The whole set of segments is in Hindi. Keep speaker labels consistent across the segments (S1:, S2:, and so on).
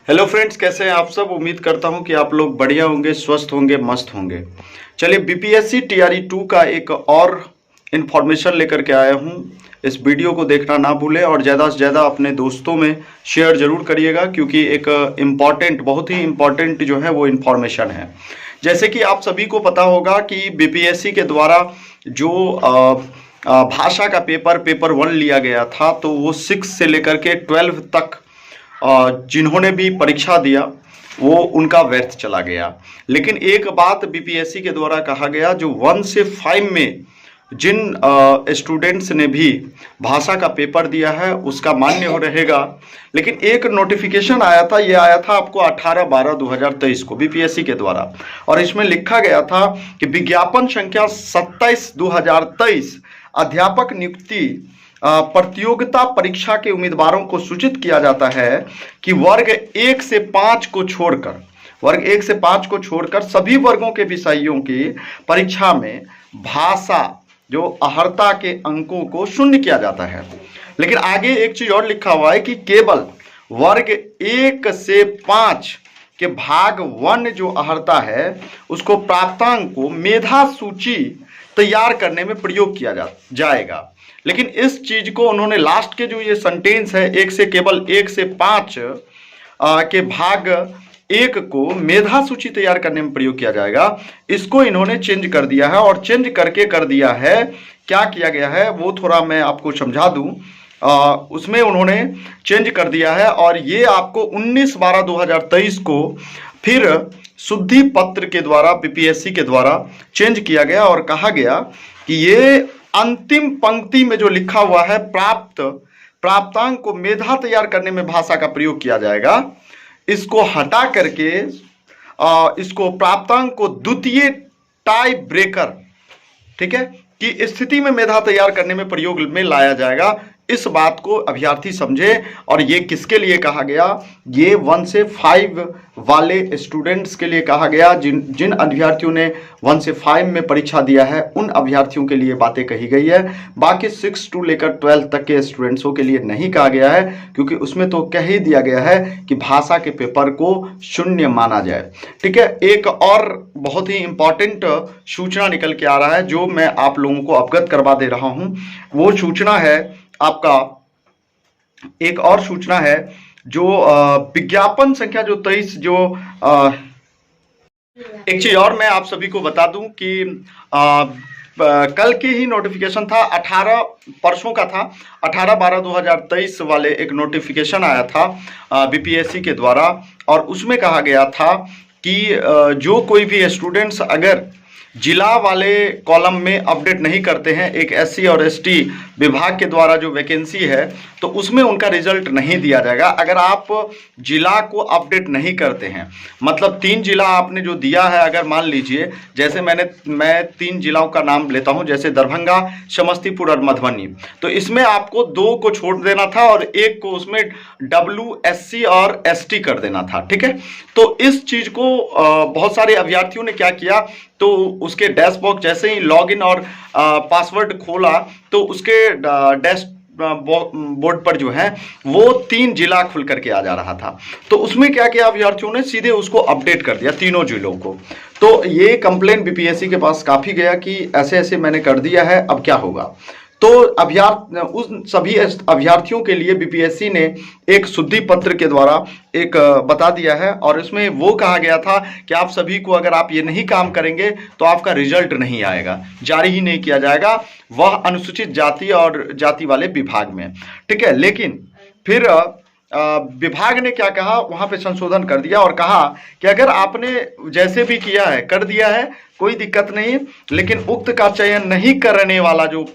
S1: हेलो फ्रेंड्स, कैसे हैं आप सब। उम्मीद करता हूं कि आप लोग बढ़िया होंगे, स्वस्थ होंगे, मस्त होंगे। चलिए, बीपीएससी टीआरई 2 का एक और इन्फॉर्मेशन लेकर के आया हूं। इस वीडियो को देखना ना भूलें और ज़्यादा से ज़्यादा अपने दोस्तों में शेयर जरूर करिएगा, क्योंकि एक इम्पॉर्टेंट, बहुत ही इम्पॉर्टेंट जो है वो इन्फॉर्मेशन है। जैसे कि आप सभी को पता होगा कि बीपीएससी के द्वारा जो भाषा का पेपर 1 लिया गया था, तो वो 6 से लेकर के 12 तक जिन्होंने भी परीक्षा दिया वो उनका व्यर्थ चला गया। लेकिन एक बात बीपीएससी के द्वारा कहा गया, जो 1 से 5 में जिन स्टूडेंट्स ने भी भाषा का पेपर दिया है उसका मान्य हो रहेगा। लेकिन एक नोटिफिकेशन आया था, ये आया था आपको 18/12/2023 को बीपीएससी के द्वारा, और इसमें लिखा गया था कि विज्ञापन संख्या 27/2023 अध्यापक नियुक्ति प्रतियोगिता परीक्षा के उम्मीदवारों को सूचित किया जाता है कि वर्ग 1 से 5 को छोड़कर सभी वर्गों के विषयों की परीक्षा में भाषा जो अहर्ता के अंकों को शून्य किया जाता है। लेकिन आगे एक चीज और लिखा हुआ है कि केवल वर्ग 1 से 5 के भाग 1 जो अहर्ता है उसको प्राप्तांक को मेधा सूची तैयार करने में प्रयोग किया जाएगा। लेकिन इस चीज को उन्होंने लास्ट के जो ये सेंटेंस है, केवल 1 से 5 के भाग 1 को मेधा सूची तैयार करने में प्रयोग किया जाएगा, इसको इन्होंने चेंज कर दिया है। और चेंज करके कर दिया है, क्या किया गया है वो थोड़ा मैं आपको समझा दूं। उसमें उन्होंने चेंज कर दिया है और ये आपको 19/12/2023 को फिर शुद्धि पत्र के द्वारा बीपीएससी के द्वारा चेंज किया गया और कहा गया कि ये अंतिम पंक्ति में जो लिखा हुआ है प्राप्तांक को मेधा तैयार करने में भाषा का प्रयोग किया जाएगा, इसको हटा करके इसको प्राप्तांक को द्वितीय टाई ब्रेकर, ठीक है, की स्थिति में मेधा तैयार करने में प्रयोग में लाया जाएगा। इस बात को अभ्यर्थी समझे। और ये किसके लिए कहा गया, ये 1 से 5 वाले स्टूडेंट्स के लिए कहा गया। जिन अभ्यर्थियों ने 1 से 5 में परीक्षा दिया है उन अभ्यर्थियों के लिए बातें कही गई है। बाकी 6 to लेकर 12 तक के स्टूडेंट्सों के लिए नहीं कहा गया है, क्योंकि उसमें तो कह ही दिया गया है कि भाषा के पेपर को शून्य माना जाए। ठीक है, एक और बहुत ही इंपॉर्टेंट सूचना निकल के आ रहा है जो मैं आप लोगों को अवगत करवा दे रहा हूं। वो सूचना है आपका, एक और सूचना है जो विज्ञापन संख्या जो 23 जो एक चीज और मैं आप सभी को बता दूं कि कल के ही नोटिफिकेशन था, 18 परसों का था, 18/12/2023 वाले एक नोटिफिकेशन आया था बीपीएससी के द्वारा। और उसमें कहा गया था कि जो कोई भी स्टूडेंट्स अगर जिला वाले कॉलम में अपडेट नहीं करते हैं, एक एससी और एसटी विभाग के द्वारा जो वैकेंसी है, तो उसमें उनका रिजल्ट नहीं दिया जाएगा। अगर आप जिला को अपडेट नहीं करते हैं, मतलब 3 जिला आपने जो दिया है, अगर मान लीजिए जैसे मैं 3 जिलाओं का नाम लेता हूं, जैसे दरभंगा, समस्तीपुर और मधुबनी, तो इसमें आपको 2 को छोड़ देना था और 1 को उसमें WSC और ST कर देना था। ठीक है, तो इस चीज को बहुत सारे अभ्यर्थियों ने क्या किया, तो उसके डैशबोर्ड जैसे ही लॉगिन और पासवर्ड खोला तो उसके डैश बोर्ड पर जो है वो 3 जिला खुल करके आ जा रहा था। तो उसमें क्या किया अभ्यर्थियों ने, सीधे उसको अपडेट कर दिया तीनों जिलों को। तो ये कंप्लेन बीपीएससी के पास काफी गया कि ऐसे ऐसे मैंने कर दिया है, अब क्या होगा। तो उन सभी अभ्यर्थियों के लिए बीपीएससी ने एक शुद्धि पत्र के द्वारा एक बता दिया है, और इसमें वो कहा गया था कि आप सभी को अगर आप ये नहीं काम करेंगे तो आपका रिजल्ट नहीं आएगा, जारी ही नहीं किया जाएगा, वह अनुसूचित जाति और जाति वाले विभाग में। ठीक है, लेकिन फिर विभाग ने क्या कहा, वहां पे संशोधन कर दिया और कहा कि अगर आपने जैसे भी किया है, कर दिया है, कोई दिक्कत नहीं, लेकिन उक्त का चयन नहीं करने वाला जो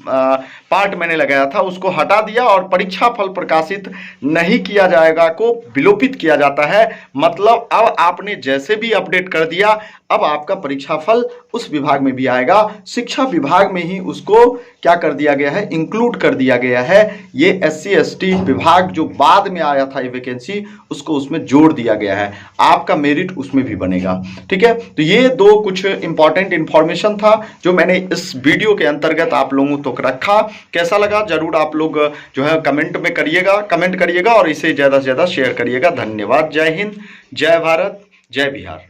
S1: पार्ट मैंने लगाया था उसको हटा दिया और परीक्षा फल प्रकाशित नहीं किया जाएगा को विलोपित किया जाता है। मतलब अब आपने जैसे भी अपडेट कर दिया, अब आपका परीक्षा फल उस विभाग में भी आएगा। शिक्षा विभाग में ही उसको क्या कर दिया गया है, इंक्लूड कर दिया गया है। ये SC ST विभाग जो बाद में आया था ये वैकेंसी, उसको उसमें जोड़ दिया गया है, आपका मेरिट उसमें भी बनेगा। ठीक है, तो ये 2 कुछ इंपॉर्टेंट इन्फॉर्मेशन था जो मैंने इस वीडियो के अंतर्गत आप लोगों तक रखा। कैसा लगा जरूर आप लोग जो है कमेंट करिएगा और इसे ज़्यादा से ज़्यादा शेयर करिएगा। धन्यवाद। जय हिंद, जय भारत, जय बिहार।